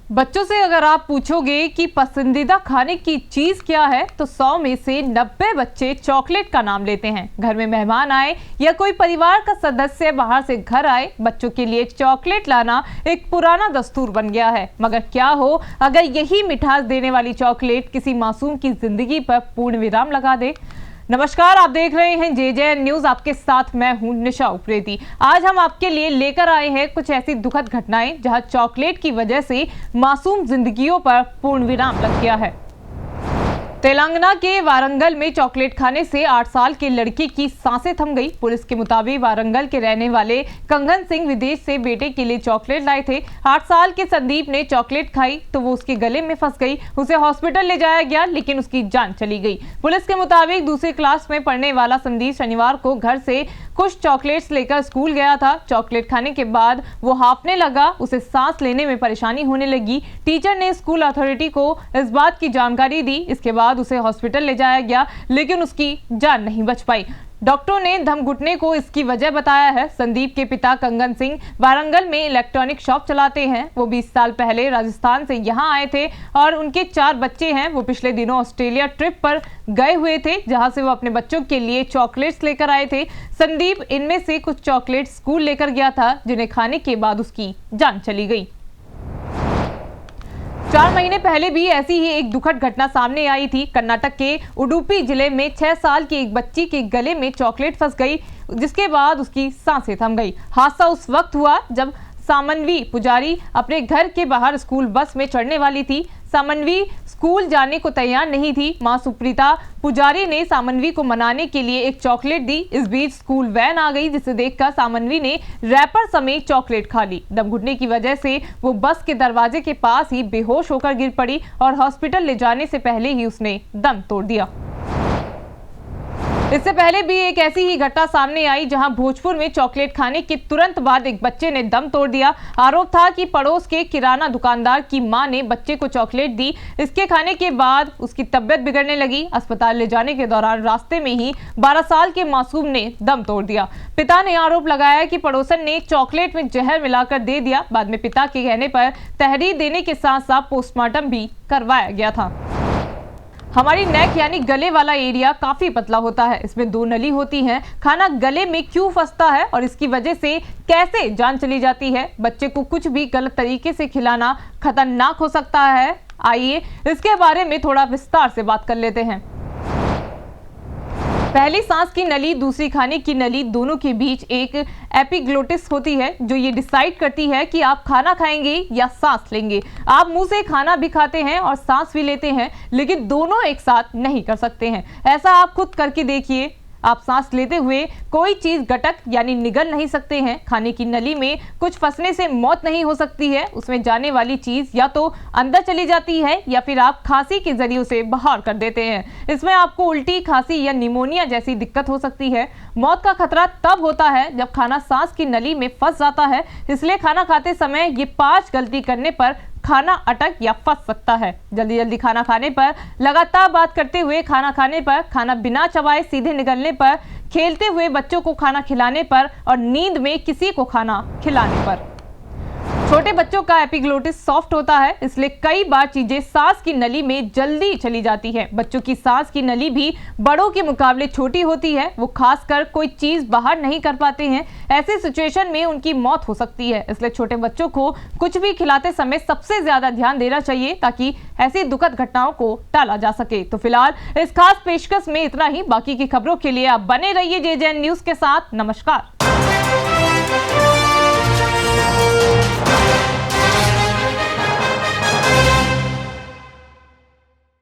बच्चों से अगर आप पूछोगे कि पसंदीदा खाने की चीज क्या है तो 100 में से 90 बच्चे चॉकलेट का नाम लेते हैं। घर में मेहमान आए या कोई परिवार का सदस्य बाहर से घर आए, बच्चों के लिए चॉकलेट लाना एक पुराना दस्तूर बन गया है। मगर क्या हो अगर यही मिठास देने वाली चॉकलेट किसी मासूम की जिंदगी पर पूर्ण विराम लगा दे। नमस्कार, आप देख रहे हैं JJN न्यूज। आपके साथ मैं हूं निशा उप्रेती। आज हम आपके लिए लेकर आए हैं कुछ ऐसी दुखद घटनाएं जहां चॉकलेट की वजह से मासूम जिंदगियों पर पूर्ण विराम लग गया है। तेलंगाना के वारंगल में चॉकलेट खाने से 8 साल के लड़के की सांसें थम गई। पुलिस के मुताबिक वारंगल के रहने वाले कंगन सिंह विदेश से बेटे के लिए चॉकलेट लाए थे। 8 साल के संदीप ने चॉकलेट खाई तो वो उसके गले में फंस गई। उसे हॉस्पिटल ले जाया गया लेकिन उसकी जान चली गई। पुलिस के मुताबिक दूसरी क्लास में पढ़ने वाला संदीप शनिवार को घर से कुछ चॉकलेट्स लेकर स्कूल गया था। चॉकलेट खाने के बाद वो हांफने लगा, उसे सांस लेने में परेशानी होने लगी। टीचर ने स्कूल अथॉरिटी को इस बात की जानकारी दी। इसके बाद उसे हॉस्पिटल ले जाया गया लेकिन उसकी जान नहीं बच पाई। डॉक्टरों ने दम घुटने को इसकी वजह बताया है। संदीप के पिता कंगन सिंह वारंगल में इलेक्ट्रॉनिक शॉप चलाते हैं। वो 20 साल पहले राजस्थान से यहाँ आए थे और उनके 4 बच्चे हैं। वो पिछले दिनों ऑस्ट्रेलिया ट्रिप पर गए हुए थे जहां से वो अपने बच्चों के लिए चॉकलेट्स लेकर आए थे। संदीप इनमें से कुछ चॉकलेट स्कूल लेकर गया था जिन्हें खाने के बाद उसकी जान चली गई। 4 महीने पहले भी ऐसी ही एक दुखद घटना सामने आई थी। कर्नाटक के उडुपी जिले में 6 साल की एक बच्ची के गले में चॉकलेट फंस गई जिसके बाद उसकी सांसें थम गई। हादसा उस वक्त हुआ जब सामनवी पुजारी अपने घर के बाहर स्कूल बस में चढ़ने वाली थी। सामनवी स्कूल जाने को तैयार नहीं थी। मां सुप्रीता पुजारी ने सामनवी को मनाने के लिए एक चॉकलेट दी। इस बीच स्कूल वैन आ गई जिसे देखकर सामनवी ने रैपर समेत चॉकलेट खा ली। दम घुटने की वजह से वो बस के दरवाजे के पास ही बेहोश होकर गिर पड़ी और हॉस्पिटल ले जाने से पहले ही उसने दम तोड़ दिया। इससे पहले भी एक ऐसी ही घटना सामने आई जहां भोजपुर में चॉकलेट खाने के तुरंत बाद एक बच्चे ने दम तोड़ दिया। आरोप था कि पड़ोस के किराना दुकानदार की मां ने बच्चे को चॉकलेट दी। इसके खाने के बाद उसकी तबीयत बिगड़ने लगी। अस्पताल ले जाने के दौरान रास्ते में ही 12 साल के मासूम ने दम तोड़ दिया। पिता ने आरोप लगाया कि पड़ोसन ने चॉकलेट में जहर मिलाकर दे दिया। बाद में पिता के कहने पर तहरीर देने के साथ साथ पोस्टमार्टम भी करवाया गया था। हमारी नेक यानी गले वाला एरिया काफी पतला होता है। इसमें 2 नली होती हैं। खाना गले में क्यों फंसता है और इसकी वजह से कैसे जान चली जाती है? बच्चे को कुछ भी गलत तरीके से खिलाना खतरनाक हो सकता है। आइए इसके बारे में थोड़ा विस्तार से बात कर लेते हैं। पहली सांस की नली, दूसरी खाने की नली, दोनों के बीच एक एपिग्लोटिस होती है जो ये डिसाइड करती है कि आप खाना खाएंगे या सांस लेंगे। आप मुंह से खाना भी खाते हैं और सांस भी लेते हैं लेकिन दोनों एक साथ नहीं कर सकते हैं। ऐसा आप खुद करके देखिए। आप सांस लेते हुए कोई चीज गटक यानी निगल नहीं सकते हैं। खाने की नली में कुछ फंसने से मौत नहीं हो सकती है। उसमें जाने वाली चीज या तो अंदर चली जाती है या फिर आप खांसी के जरिए उसे बाहर कर देते हैं। इसमें आपको उल्टी, खांसी या निमोनिया जैसी दिक्कत हो सकती है। मौत का खतरा तब होता है जब खाना सांस की नली में फंस जाता है। इसलिए खाना खाते समय ये 5 गलती करने पर खाना अटक या फंस सकता है। जल्दी जल्दी खाना खाने पर, लगातार बात करते हुए खाना खाने पर, खाना बिना चबाए सीधे निगलने पर, खेलते हुए बच्चों को खाना खिलाने पर और नींद में किसी को खाना खिलाने पर। छोटे बच्चों का एपिग्लोटिस सॉफ्ट होता है इसलिए कई बार चीजें सांस की नली में जल्दी चली जाती है। बच्चों की सांस की नली भी बड़ों के मुकाबले छोटी होती है। वो खासकर कोई चीज बाहर नहीं कर पाते हैं। ऐसे सिचुएशन में उनकी मौत हो सकती है। इसलिए छोटे बच्चों को कुछ भी खिलाते समय सबसे ज्यादा ध्यान देना चाहिए ताकि ऐसी दुखद घटनाओं को टाला जा सके। तो फिलहाल इस खास पेशकश में इतना ही। बाकी की खबरों के लिए आप बने रहिए JJN न्यूज के साथ। नमस्कार।